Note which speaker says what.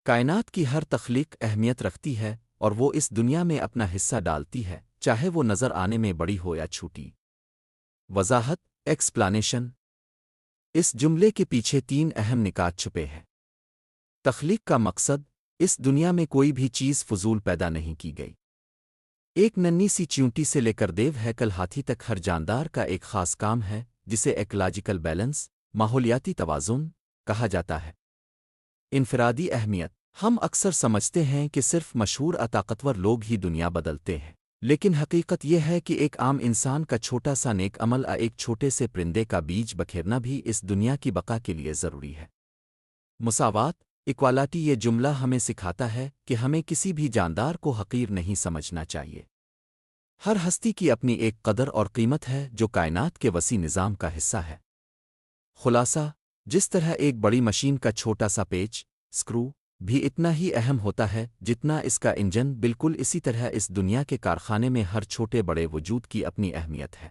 Speaker 1: کائنات کی ہر تخلیق اہمیت رکھتی ہے اور وہ اس دنیا میں اپنا حصہ ڈالتی ہے، چاہے وہ نظر آنے میں بڑی ہو یا چھوٹی۔ وضاحت ایکسپلانیشن۔ اس جملے کے پیچھے تین اہم نکات چھپے ہیں۔ تخلیق کا مقصد، اس دنیا میں کوئی بھی چیز فضول پیدا نہیں کی گئی۔ ایک ننھی سی چیونٹی سے لے کر دیو ہیکل ہاتھی تک ہر جاندار کا ایک خاص کام ہے جسے ایکولوجیکل بیلنس، ماحولیاتی توازن کہا جاتا ہے۔ انفرادی اہمیت۔ ہم اکثر سمجھتے ہیں کہ صرف مشہور طاقتور لوگ ہی دنیا بدلتے ہیں، لیکن حقیقت یہ ہے کہ ایک عام انسان کا چھوٹا سا نیک عمل ایک چھوٹے سے پرندے کا بیج بکھیرنا بھی اس دنیا کی بقا کے لیے ضروری ہے۔ مساوات ایکوالٹی۔ یہ جملہ ہمیں سکھاتا ہے کہ ہمیں کسی بھی جاندار کو حقیر نہیں سمجھنا چاہیے۔ ہر ہستی کی اپنی ایک قدر اور قیمت ہے جو کائنات کے وسیع نظام کا حصہ ہے۔ خلاصہ، جس طرح ایک بڑی مشین کا چھوٹا سا پیچ، سکرو، بھی اتنا ہی اہم ہوتا ہے جتنا اس کا انجن، بالکل اسی طرح اس دنیا کے کارخانے میں ہر چھوٹے بڑے وجود کی اپنی اہمیت ہے۔